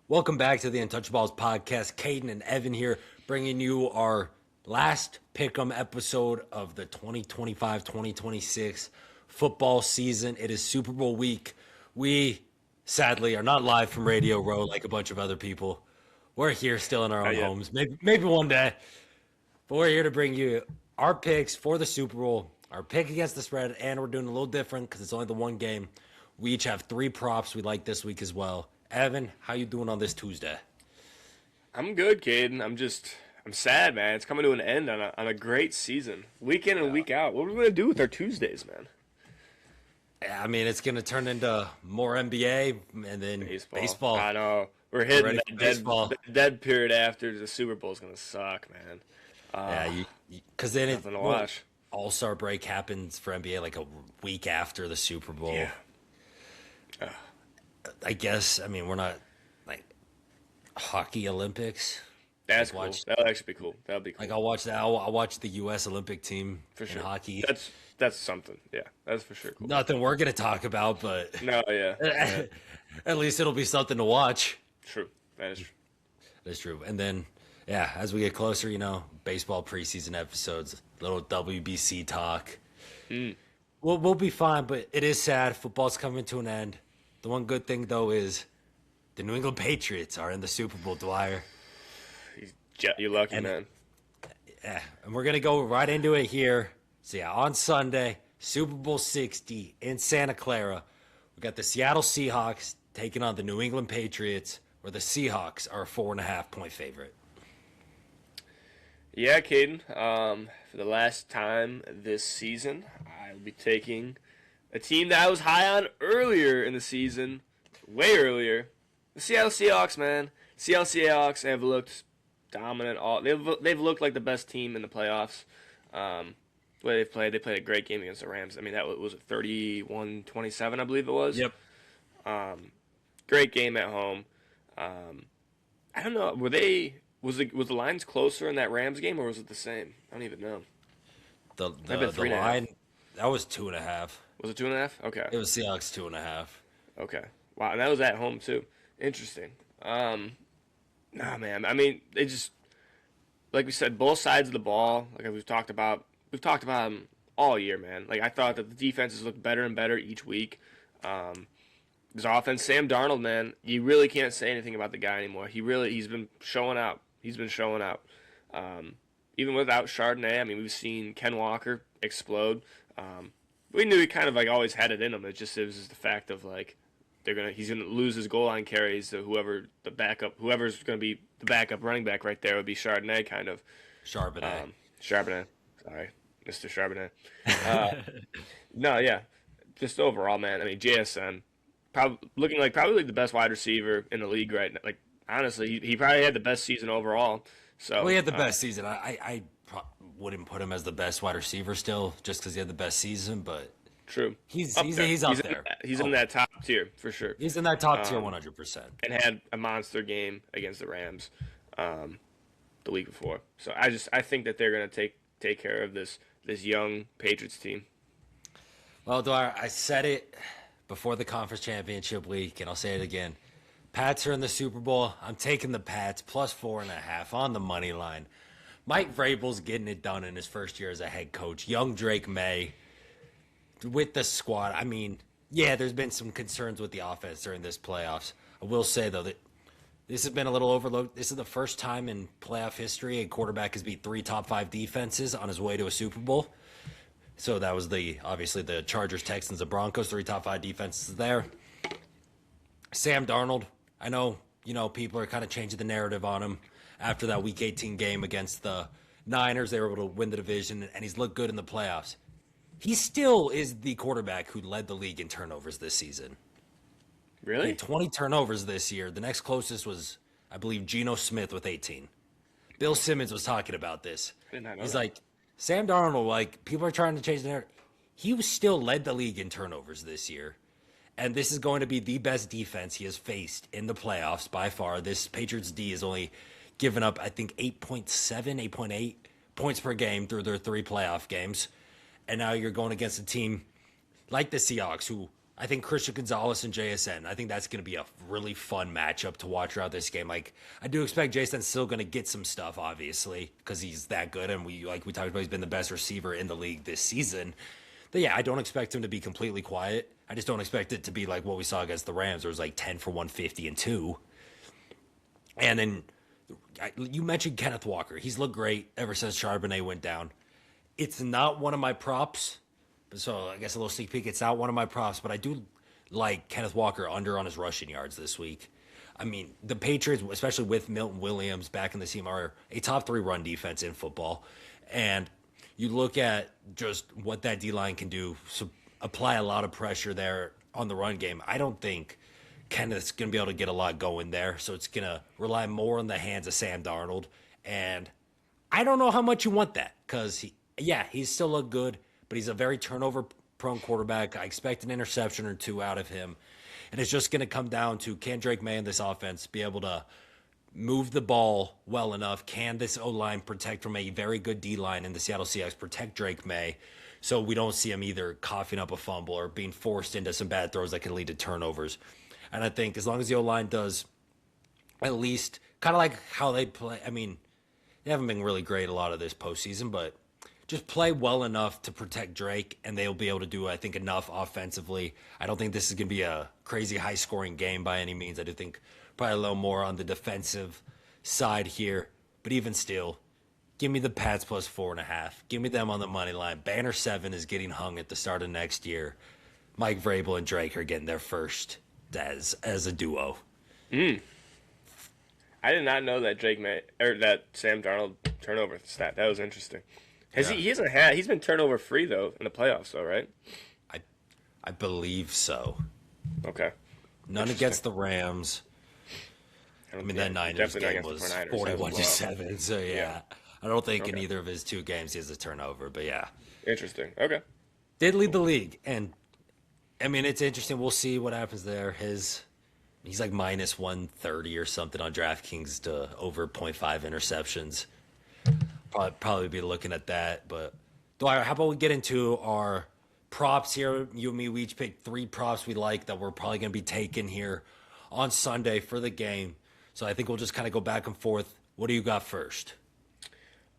Welcome back to the Untouchaballs podcast. Caden and Evan here, bringing you our last pick'em episode of the 2025-2026 football season. It is Super Bowl week. We, sadly, are not live from Radio Row like a bunch of other people. We're here still in our own Not yet. homes. Maybe one day. But we're here to bring you our picks for the Super Bowl, our pick against the spread, and we're doing a little different because it's only the one game. We each have three props we like this week as well. Evan, how you doing on this Tuesday? I'm good, Caden. I'm sad, man. It's coming to an end on a great season. Week in and week out. What are we going to do with our Tuesdays, man? Yeah, I mean, it's going to turn into more NBA and then baseball. I know. We're hitting that baseball. dead period after the Super Bowl is going to suck, man. Yeah, because then Nothing to watch. All-Star break happens for NBA like a week after the Super Bowl. Yeah. I guess, I mean, we're not like hockey Olympics. That's Like, cool. watch- That'll actually be cool. That'll be cool. Like, I'll watch that. I'll watch the U.S. Olympic team For in sure. hockey. That's something. Yeah, that's for sure cool. Nothing we're going to talk about, but No, yeah. at least it'll be something to watch. True. That is true. That's true. And then, yeah, as we get closer, baseball preseason episodes, little WBC talk. We'll be fine, but it is sad. Football's coming to an end. The one good thing, though, is the New England Patriots are in the Super Bowl, Dwyer. You're lucky, And- man. Yeah, and we're going to go right into it here. So, yeah, on Sunday, Super Bowl 60 in Santa Clara, we got the Seattle Seahawks taking on the New England Patriots, where the Seahawks are a 4.5-point favorite. Yeah, Caden. For the last time this season, I'll be taking a team that I was high on earlier in the season, way earlier. The Seattle Seahawks, man. Seattle Seahawks have looked dominant. They've looked like the best team in the playoffs. The way they played a great game against the Rams. I mean, that was 31-27, I believe it was. Yep. Great game at home. I don't know. Was the lines closer in that Rams game, or was it the same? I don't even know. The I've been 3.5. line, that was 2.5. Was it 2.5? Okay. It was Seahawks 2.5. Okay. Wow, and that was at home too. Interesting. Nah, man. I mean, they just like we said, both sides of the ball. Like we've talked about them all year, man. Like I thought that the defenses looked better and better each week. His offense, Sam Darnold, man, you really can't say anything about the guy anymore. He's been showing out. He's been showing out. Even without Chardonnay, I mean, we've seen Ken Walker explode. We knew he kind of like always had it in him. It was just the fact of like he's gonna lose his goal line carries to whoever's gonna be the backup running back right there would be Chardonnay kind of. Charbonnet. Charbonnet, sorry, Mr. Charbonnet. No, yeah, just overall, man. I mean, JSN looking like probably the best wide receiver in the league right now. Like honestly, he probably had the best season overall. So Well, he had the best season. I wouldn't put him as the best wide receiver still, just because he had the best season, but True. he's Up he's, there. he's up there. He's in that top tier for sure. He's in that top tier 100%. And had a monster game against the Rams the week before. So I think that they're gonna take care of this young Patriots team. Well, Dwyer, I said it before the conference championship week, and I'll say it again. Pats are in the Super Bowl. I'm taking the Pats plus 4.5 on the money line. Mike Vrabel's getting it done in his first year as a head coach. Young Drake May with the squad. I mean, yeah, there's been some concerns with the offense during this playoffs. I will say, though, that this has been a little overlooked. This is the first time in playoff history a quarterback has beat 3 top 5 defenses on his way to a Super Bowl. So that was obviously the Chargers, Texans, and Broncos, 3 top 5 defenses there. Sam Darnold, I know, people are kind of changing the narrative on him after that Week 18 game against the Niners. They were able to win the division, and he's looked good in the playoffs. He still is the quarterback who led the league in turnovers this season. He Really? had 20 turnovers this year. The next closest was, I believe, Geno Smith with 18. Bill Simmons was talking about this. I did not know He's that. like, Sam Darnold, like, people are trying to change the narrative. He still led the league in turnovers this year. And this is going to be the best defense he has faced in the playoffs by far. This Patriots D has only given up, I think, 8.7, 8.8 points per game through their 3 playoff games. And now you're going against a team like the Seahawks, who I think Christian Gonzalez and JSN. I think that's going to be a really fun matchup to watch throughout this game. Like, I do expect JSN's still going to get some stuff, obviously, because he's that good, and we talked about, he's been the best receiver in the league this season. But yeah, I don't expect him to be completely quiet. I just don't expect it to be like what we saw against the Rams, where it was like 10 for 150 and 2. And then you mentioned Kenneth Walker. He's looked great ever since Charbonnet went down. It's not one of my props. So I guess a little sneak peek. It's not one of my props, but I do like Kenneth Walker under on his rushing yards this week. I mean, the Patriots, especially with Milton Williams back in the team, are a top 3 run defense in football. And you look at just what that D-line can do, so apply a lot of pressure there on the run game. I don't think Kenneth's going to be able to get a lot going there, so it's going to rely more on the hands of Sam Darnold. And I don't know how much you want that, because he's still looked good, but he's a very turnover-prone quarterback. I expect an interception or 2 out of him. And it's just going to come down to, can Drake May in this offense be able to move the ball well enough? Can this O-line protect from a very good D-line in the Seattle Seahawks, protect Drake May, so we don't see him either coughing up a fumble or being forced into some bad throws that can lead to turnovers? And I think as long as the O-line does at least kind of like how they play, I mean, they haven't been really great a lot of this postseason, but just play well enough to protect Drake, and they'll be able to do, I think, enough offensively. I don't think this is going to be a crazy high-scoring game by any means. I do think probably a little more on the defensive side here. But even still, give me the Pats plus 4.5. Give me them on the money line. Banner 7 is getting hung at the start of next year. Mike Vrabel and Drake are getting their first as a duo. I did not know that that Sam Darnold turnover stat. That was interesting. He's been turnover free though in the playoffs though, right? I believe so. Okay. None against the Rams. I mean, that Niners game was 41-7, so yeah. I don't think in either of his 2 games he has a turnover, but yeah. Interesting. Okay. Did lead the league, and I mean, it's interesting. We'll see what happens there. He's like minus 130 or something on DraftKings to over 0.5 interceptions. Probably be looking at that. But Dwyer, how about we get into our props here? You and me, we each picked 3 props we like that we're probably going to be taking here on Sunday for the game. So I think we'll just kind of go back and forth. What do you got first?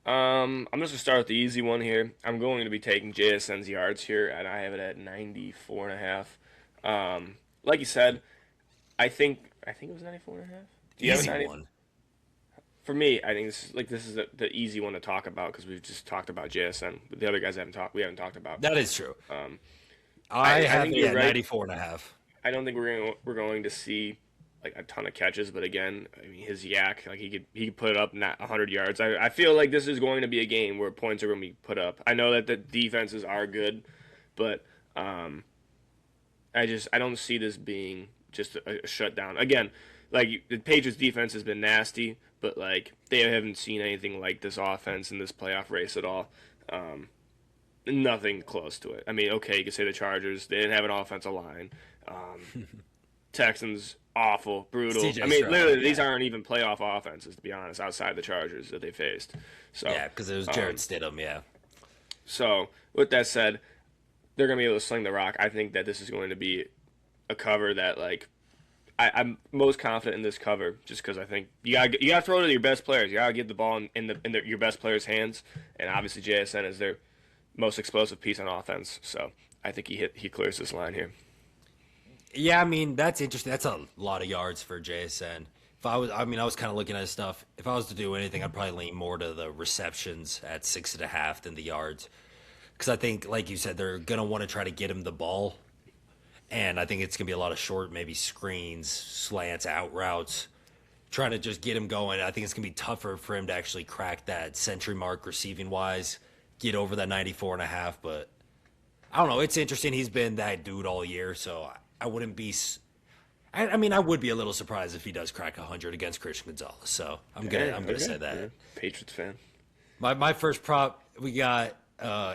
I'm just going to start with the easy one here. I'm going to be taking JSN's yards here, and I have it at 94.5. Like you said, I think it was 94.5. Do you Easy have one. For me, I think this is the easy one to talk about because we've just talked about JSN. But the other guys we haven't talked about. That is true. I have think it you're at right. 94.5. I don't think we're going to see like a ton of catches, but again, I mean his yak, like he could put up not 100 yards. I feel like this is going to be a game where points are going to be put up. I know that the defenses are good, but I don't see this being just a shutdown. Again, like the Patriots defense has been nasty, but like they haven't seen anything like this offense in this playoff race at all. Nothing close to it. I mean, okay, you could say the Chargers, they didn't have an offensive line. Texans, awful, brutal. CJ I mean, Stroud, literally, these aren't even playoff offenses, to be honest, outside the Chargers that they faced. So Yeah, because it was Jared Stidham, yeah. So, with that said, they're going to be able to sling the rock. I think that this is going to be a cover that, like, I'm most confident in this cover just because I think you got to throw it to your best players. You got to get the ball in your best players' hands, and obviously JSN is their most explosive piece on offense. So, I think he clears this line here. Yeah, I mean, that's interesting. That's a lot of yards for JSN. I was kind of looking at his stuff. If I was to do anything, I'd probably lean more to the receptions at 6.5 than the yards. Because I think, like you said, they're going to want to try to get him the ball. And I think it's going to be a lot of short, maybe screens, slants, out routes, trying to just get him going. I think it's going to be tougher for him to actually crack that century mark receiving-wise, get over that 94.5. But I don't know. It's interesting. He's been that dude all year, so I wouldn't be – I mean, I would be a little surprised if he does crack 100 against Christian Gonzalez. So I'm gonna say that. Yeah. Patriots fan. My first prop we got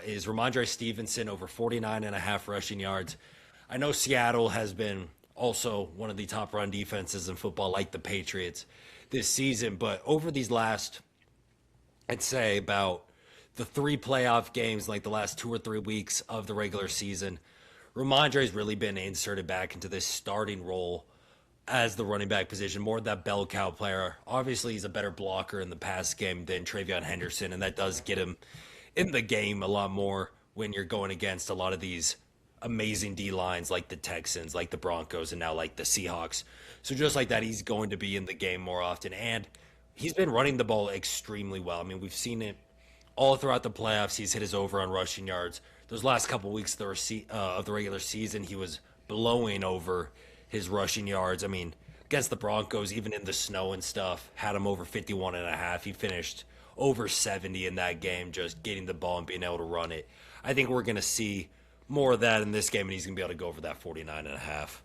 is Ramondre Stevenson over 49.5 rushing yards. I know Seattle has been also one of the top run defenses in football, like the Patriots this season. But over these last, I'd say about the 3 playoff games, like the last 2 or 3 weeks of the regular season, Ramondre's really been inserted back into this starting role as the running back position, more of that bell cow player. Obviously, he's a better blocker in the pass game than Travion Henderson, and that does get him in the game a lot more when you're going against a lot of these amazing D lines like the Texans, like the Broncos, and now like the Seahawks. So just like that, he's going to be in the game more often, and he's been running the ball extremely well. I mean, we've seen it all throughout the playoffs. He's hit his over on rushing yards. Those last couple weeks of the regular season, he was blowing over his rushing yards. I mean, against the Broncos, even in the snow and stuff, had him over 51 and a half. He finished over 70 in that game, just getting the ball and being able to run it. I think we're going to see more of that in this game, and he's going to be able to go over that 49 and a half.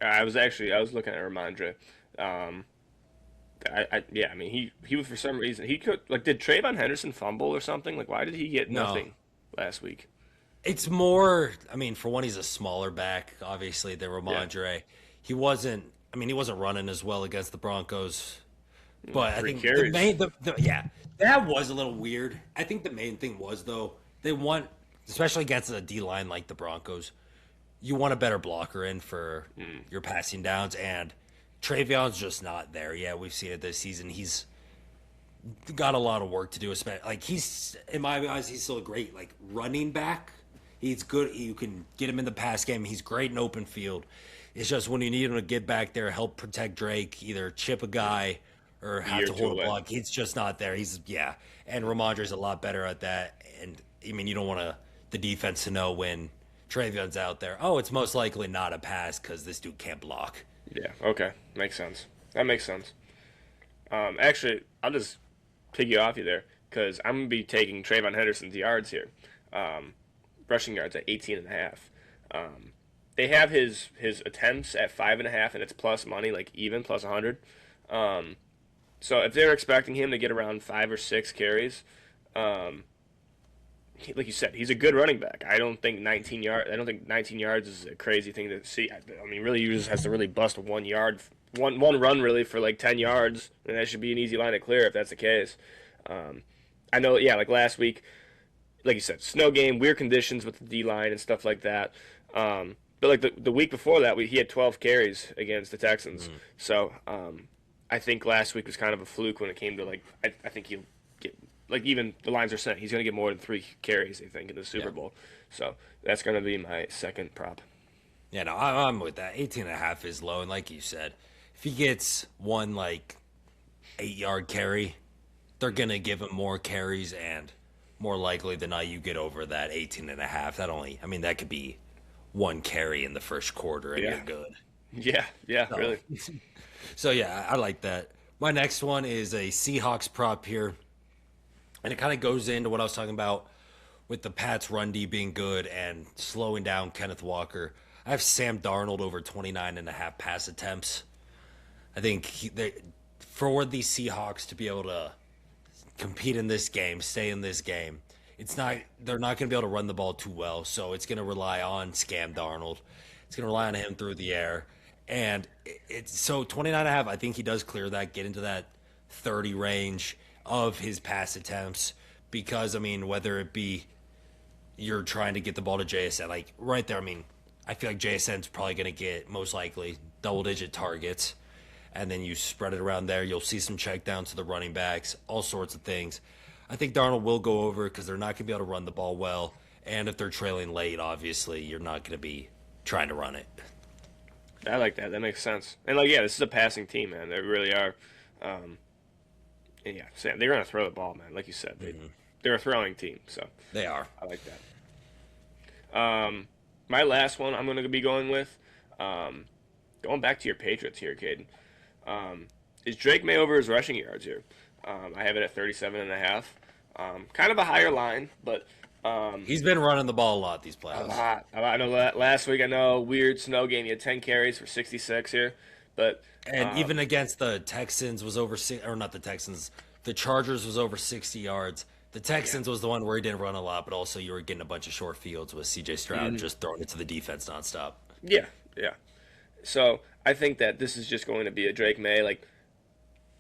I was looking at Ramondre. Yeah, I mean, he was, for some reason, he could, like, did Trayvon Henderson fumble or something? Like, why did he get No, nothing last week? it's more, I mean, for one, he's a smaller back, obviously, than Yeah, Ramondre. He wasn't running as well against the Broncos. But I three think the carries. main, yeah, that was a little weird. I think the main thing was, though, they want, especially against a D line like the Broncos, you want a better blocker in for your passing downs, and Trayvon's just not there. Yeah, we've seen it this season. He's got a lot of work to do. Especially like he's in my eyes, he's still a great like running back. He's good. You can get him in the pass game. He's great in open field. It's just when you need him to get back there, help protect Drake, either chip a guy or A have year or to two hold a away. block. He's just not there. He's yeah, and Ramondre's a lot better at that. And I mean, you don't want the defense to know when Trayvon's out there. Oh, it's most likely not a pass because this dude can't block. Yeah, okay. Makes sense. That makes sense. Actually, I'll just piggy off you there because I'm going to be taking Trayvon Henderson's yards here. Um, Rushing yards at 18 and a half. They have his attempts at 5.5, and it's plus money, like even plus 100. So if they're expecting him to get around 5 or 6 carries, um, like you said, he's a good running back. I don't think 19 yards is a crazy thing to see. I mean, really, he just has to really bust 1 yard, one run really for like 10 yards, and that should be an easy line to clear if that's the case. Um, I know, yeah, like last week, like you said, snow game, weird conditions with the D line and stuff like that. But like the week before that, he had 12 carries against the Texans. So I think last week was kind of a fluke when it came to like I think he'll get, like, even the lines are saying he's going to get more than 3 carries, I think, in the Super Yeah. Bowl. So that's going to be my second prop. Yeah, no, I'm with that. 18 and a half is low, and like you said, if he gets one like 8 yard carry, they're gonna give him more carries, and more likely than not, you get over that 18 and a half. That could be one carry in the first quarter, and Yeah, you're good. yeah, So, really. so yeah, I like that. My next one is a Seahawks prop here, and it kind of goes into what I was talking about with the Pats' run D being good and slowing down Kenneth Walker. I have Sam Darnold over 29 and a half pass attempts. I think for the Seahawks to be able to compete in this game, stay in this game, they're not going to be able to run the ball too well. So it's going to rely on Scam Darnold. It's going to rely on him through the air. And it's so 29 and a half, I think he does clear that, get into that 30 range of his pass attempts because, I mean, whether it be you're trying to get the ball to JSN, like right there, I mean, I feel like JSN's probably going to get most likely double digit targets. And then you spread it around there. You'll see some checkdowns to the running backs, all sorts of things. I think Darnold will go over because they're not going to be able to run the ball well. And if they're trailing late, obviously, you're not going to be trying to run it. I like that. That makes sense. And like, yeah, this is a passing team, man. They really are. And yeah, Sam, they're gonna throw the ball, man. Like you said, they're a throwing team. So They are. I like that. My last one I'm gonna be going with, going back to your Patriots here, Caden. Is Drake May over his rushing yards here? I have it at 37 and a half. Kind of a higher line, but He's been running the ball a lot these a playoffs. lot. I know last week, I know, weird snow game. He had 10 carries for 66 here, but And even against the Texans was over, or not the Texans, the Chargers was over 60 yards. The Texans was the one where he didn't run a lot, but also you were getting a bunch of short fields with C.J. Stroud just throwing it to the defense nonstop. yeah, yeah. So I think that this is just going to be a Drake May, like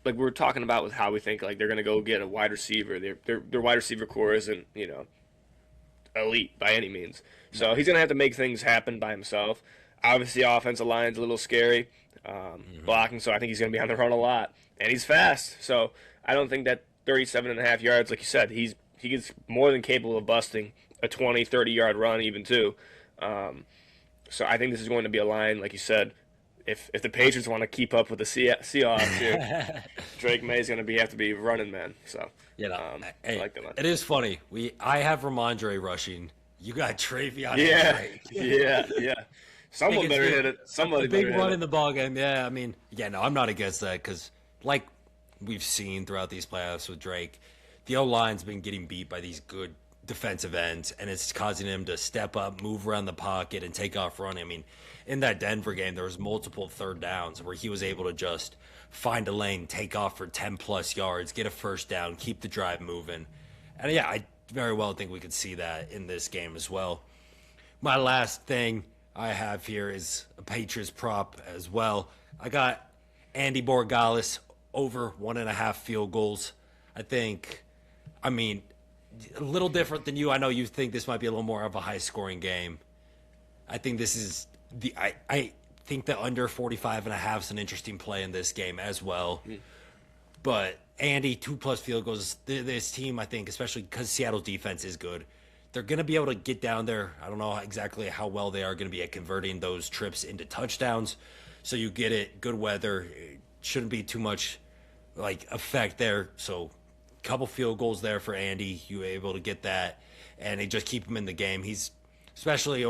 we were talking about with how we think like they're going to go get a wide receiver. Their wide receiver core isn't elite by any means. So he's going to have to make things happen by himself. Obviously, the offensive line's a little scary, blocking, so I think he's going to be on the run a lot. And he's fast, so I don't think that 37.5 yards, like you said, he gets more than capable of busting a 20, 30-yard run even too. So I think this is going to be a line, like you said, if the Patriots want to keep up with the Seahawks here, Drake May's going to have to be running, man. So hey, I like that one. It is funny. I have Ramondre rushing. You got Travion. Yeah. Someone better hit it. Somebody better hit it. Big run in the ball game. Yeah, I mean, no, I'm not against that because, like we've seen throughout these playoffs with Drake, the O-line's been getting beat by these good defensive ends, and it's causing him to step up, move around the pocket, and take off running. I mean, in that Denver game, there was multiple third downs where he was able to just find a lane, take off for 10-plus yards, get a first down, keep the drive moving. And, I very well think we could see that in this game as well. My last thing I have here is a Patriots prop as well. I got Andy Borregales over 1.5 field goals. I mean, a little different than you. I know you think this might be a little more of a high-scoring game. I think this is I think the under 45.5 is an interesting play in this game as well. But Andy, 2+ field goals. This team, I think, especially because Seattle's defense is good, they're going to be able to get down there. I don't know exactly how well they are going to be at converting those trips into touchdowns. So you get it, good weather. It shouldn't be too much effect there. So a couple field goals there for Andy. You were able to get that, and they just keep him in the game. He's especially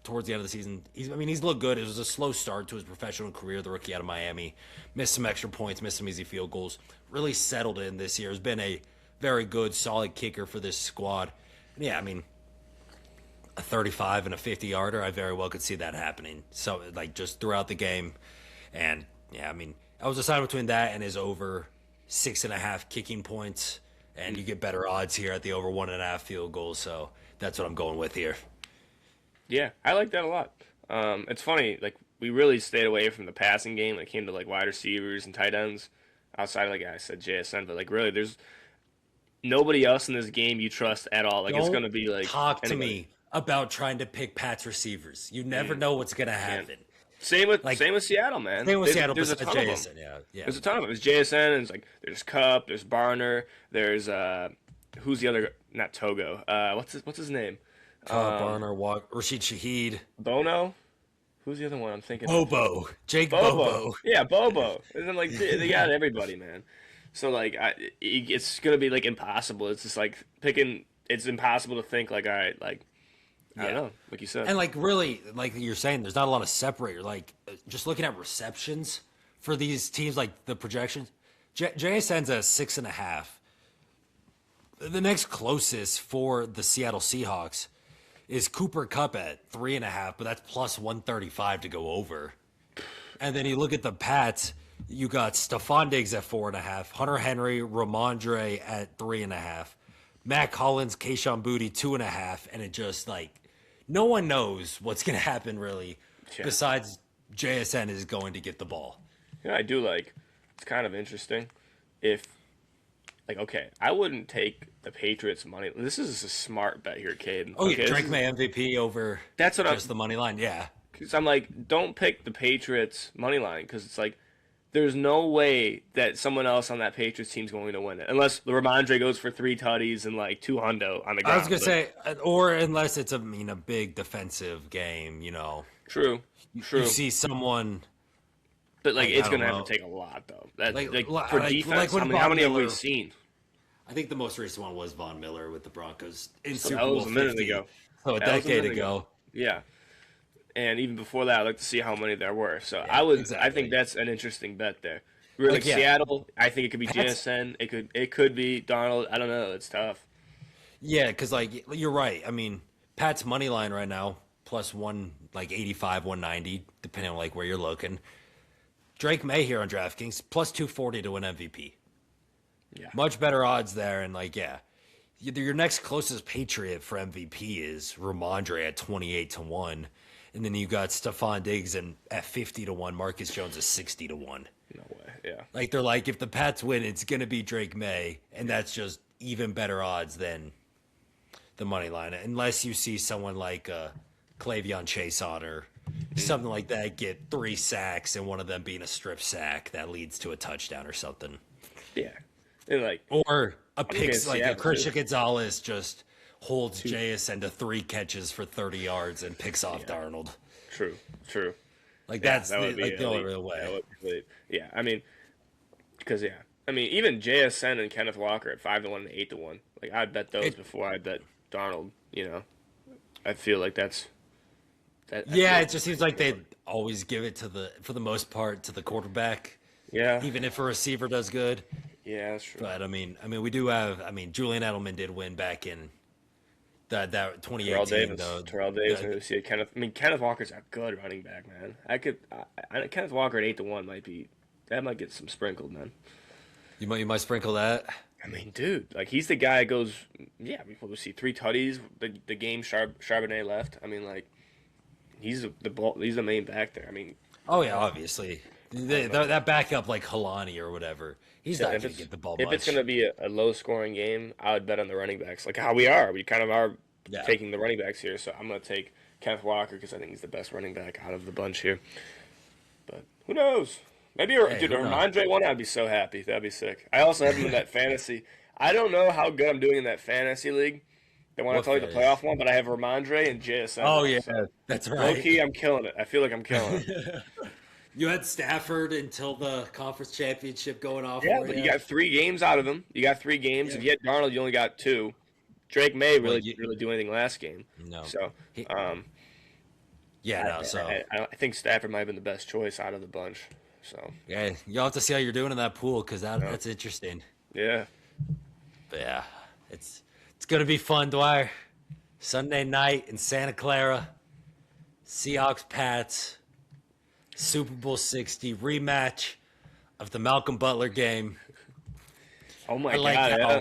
towards the end of the season. He's looked good. It was a slow start to his professional career. The rookie out of Miami missed some extra points, missed some easy field goals. Really settled in this year. Has been a very good, solid kicker for this squad. And a 35 and a 50-yarder, I very well could see that happening. So, just throughout the game. And, I was deciding between that and his over 6.5 kicking points. And you get better odds here at the over 1.5 field goals. So, that's what I'm going with here. Yeah, I like that a lot. It's funny, we really stayed away from the passing game when it came to, wide receivers and tight ends. Outside of, I said, JSN. But, really, there's nobody else in this game you trust at all. It's going to be talk to me about trying to pick Pat's receivers. You never know what's going to happen. Same with Seattle, man. Same with Seattle. There's a ton of them. Yeah. There's a ton of them. There's JSN, and there's Cup, there's Barner, there's who's the other? Not Togo. What's his name? Barner, Rashid Shaheed, Bono. Who's the other one I'm thinking? Bobo. Jake Bobo. Yeah, Bobo. And then they got everybody, man. So it's gonna be impossible. It's just picking. It's impossible to think all right, I don't know, like you said. And really, like you're saying, there's not a lot of separator. Just looking at receptions for these teams, the projections, JSN's a 6.5. The next closest for the Seattle Seahawks is Cooper Kupp at 3.5, but that's plus 135 to go over. And then you look at the Pats. You got Stephon Diggs at 4.5, Hunter Henry, Ramondre at 3.5, Matt Collins, Kayshon Boutte 2.5, and it just no one knows what's going to happen really. Yeah. Besides JSN is going to get the ball. Yeah, I do it's kind of interesting if okay, I wouldn't take the Patriots money. This is a smart bet here, Caden. Oh, yeah, Drake May MVP over the money line. Yeah, because I'm don't pick the Patriots money line because it's there's no way that someone else on that Patriots team's going to win it unless Ramondre goes for 3 tutties and 2 hundo on the ground. I was gonna say, or unless it's a big defensive game, True. You see someone, but it's gonna have to take a lot though. For defense, how many have we seen? I think the most recent one was Von Miller with the Broncos in So Super that Bowl was a minute 50. ago. So a decade ago. Yeah. And even before that, I'd like to see how many there were. So I think that's an interesting bet there. Really, Seattle, I think it could be JSN. It could be Darnold. I don't know. It's tough. Yeah, because you're right. Pat's money line right now plus 185, 190, depending on where you're looking. Drake May here on DraftKings plus 240 to win MVP. Yeah, much better odds there, and your next closest Patriot for MVP is Ramondre at 28-1. And then you got Stephon Diggs at 50-1. Marcus Jones is 60-1. No way. Yeah. They're if the Pats win, it's gonna be Drake May, and that's just even better odds than the money line, unless you see someone like Clavion Chason or something like that get 3 sacks and one of them being a strip sack that leads to a touchdown or something. Yeah. And like, Or a I'm pick, against like a Seattle, Christian too. Gonzalez just holds JSN to 3 catches for 30 yards and picks off Darnold. True. Like Yeah, that's that would be the only elite. real way. That would be elite. Yeah, I mean, because even JSN and Kenneth Walker at 5-1 and 8-1. Like I'd bet those It, before I'd bet Darnold. I feel like that's that. I feel yeah, like it just seems that's like they more. always give it to for the most part, to the quarterback, Yeah, even if a receiver does good. yeah, that's true. But we do have. Julian Edelman did win back in that Terrell 2018 Davis, though. Terrell Davis, and see Kenneth. Kenneth Walker's a good running back, man. Kenneth Walker at 8-1 might get some sprinkled, man. You might sprinkle that. I mean, dude, like he's the guy that goes. Yeah, we see 3 tutties. The game Charbonnet left. I mean, like he's the ball. He's the main back there. I mean, Oh yeah, obviously. That backup like Kalani or whatever, he's so not if going to get the ball if it's much. gonna be a low scoring game, I would bet on the running backs, like how we are. We kind of are Yeah. taking the running backs here. So I'm gonna take Kenneth Walker because I think he's the best running back out of the bunch here. But who knows? Maybe Hey, dude, a who knows? Ramondre one, I'd be so happy. That'd be sick. I also have him in that fantasy. I don't know how good I'm doing in that fantasy league. The one I What told you, the phase? playoff one, but I have Ramondre and JSN. Oh yeah, So that's low right. key, I'm killing it. I feel like I'm killing it. You had Stafford until the conference championship going off Yeah, for but you. you got 3 games out of him. You got 3 games. Yeah. If you had Darnold, you only got 2. Drake May Well, really didn't really do anything last game. no. So, He, um, yeah, no. So I think Stafford might have been the best choice out of the bunch. So, yeah, you'll have to see how you're doing in that pool because that's interesting. yeah. But yeah, it's gonna be fun, Dwyer. Sunday night in Santa Clara, Seahawks Pats, Super Bowl 60 rematch of the Malcolm Butler game. Oh my I like God, how yeah.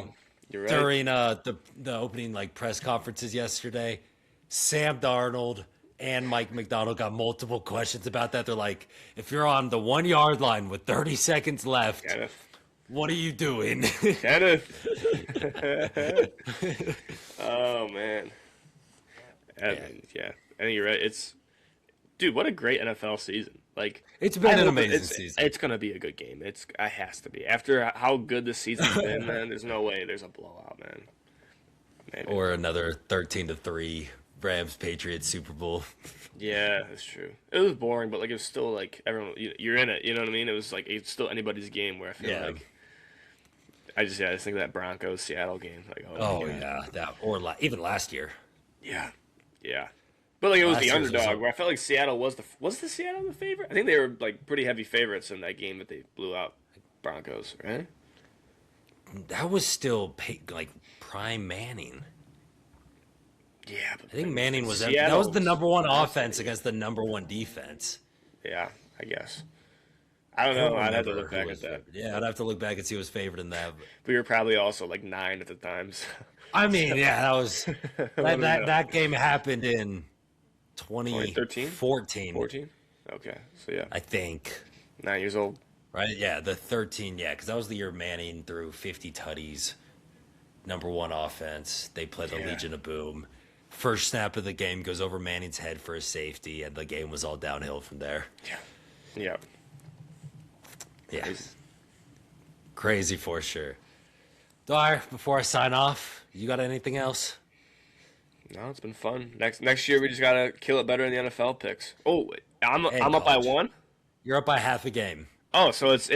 You're right. during the opening press conferences yesterday, Sam Darnold and Mike McDonald got multiple questions about that. They're like, if you're on the 1 yard line with 30 seconds left, Kenneth. what are you doing? Kenneth. Oh, man. I think you're right. Dude, what a great NFL season. Like, It's been I an hope amazing season. It's gonna be a good game. It has to be. After how good the season's been, man, there's no way there's a blowout, man. Maybe. Or another 13-3 Rams Patriots Super Bowl. Yeah, that's true. It was boring, but it was still everyone. You're in it. You know what I mean? It was it's still anybody's game. Where I feel Yeah. like I just think of that Broncos Seattle game. Oh my God. yeah, that or even last year. Yeah. But it was Last the year's was underdog. a- where I felt like Seattle was the Seattle the favorite. I think they were pretty heavy favorites in that game that they blew out Broncos, right? That was still prime Manning. Yeah, but I think Manning was that Seattle was the number one was- offense against the number one defense. Yeah, I guess. I don't I don't know. I'd have to remember look who back was at that. favored. Yeah, I'd have to look back and see who was favored in that. We were probably also 9 at the times. I mean, yeah, that was that game happened in 2013? 2014, 14? Okay, so yeah, I think. 9 years old. Right? Yeah, the 13. Yeah, because that was the year Manning threw 50 tutties. Number one offense. They play the Yeah. Legion of Boom. First snap of the game goes over Manning's head for a safety, and the game was all downhill from there. Yeah. Yeah. Crazy. Crazy for sure. Dwyer, before I sign off, you got anything else? No, it's been fun. Next year we just gotta kill it better in the NFL picks. Oh, I'm And up by college. 1. You're up by half a game. Oh, so it's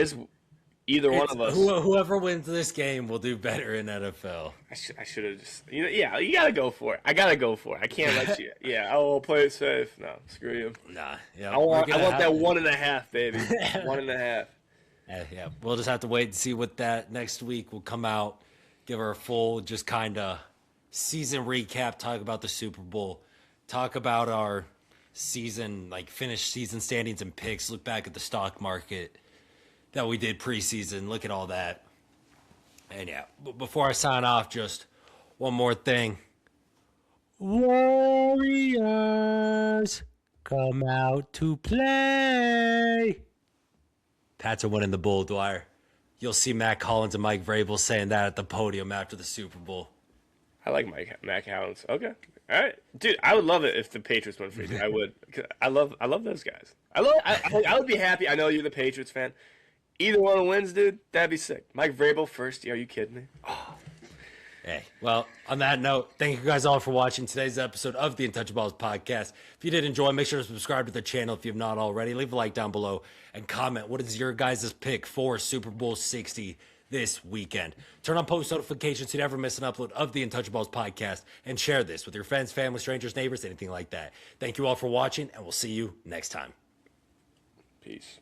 either one of us. Whoever wins this game will do better in NFL. I should have just yeah. You gotta go for it. I gotta go for it. I can't let you. Yeah. Oh, we'll play it safe. No, screw you. Nah, yeah. I want we're gonna that have- 1.5, baby. 1.5. Yeah, we'll just have to wait and see what that next week will come out. Give her a full, just kind of season recap. Talk about the Super Bowl. Talk about our season, finished season standings and picks. Look back at the stock market that we did preseason. Look at all that. And yeah, before I sign off, just one more thing. Warriors, come out to play. Pats are winning the Bull, Dwyer. You'll see Matt Collins and Mike Vrabel saying that at the podium after the Super Bowl. I like Mac Hounds. Okay. All right, dude. I would love it if the Patriots went free. I would. 'Cause I love those guys. I would be happy. I know you're the Patriots fan. Either one wins, dude. That'd be sick. Mike Vrabel first year. Are you kidding me? Hey, well, on that note, thank you guys all for watching today's episode of the Untouchaballs podcast. If you did enjoy, make sure to subscribe to the channel if you have not already. Leave a like down below and comment what is your guys' pick for Super Bowl 60 this weekend. Turn on post notifications so you never miss an upload of the Untouchaballs podcast, and share this with your friends, family, strangers, neighbors, anything like that. Thank you all for watching, and we'll see you next time. Peace.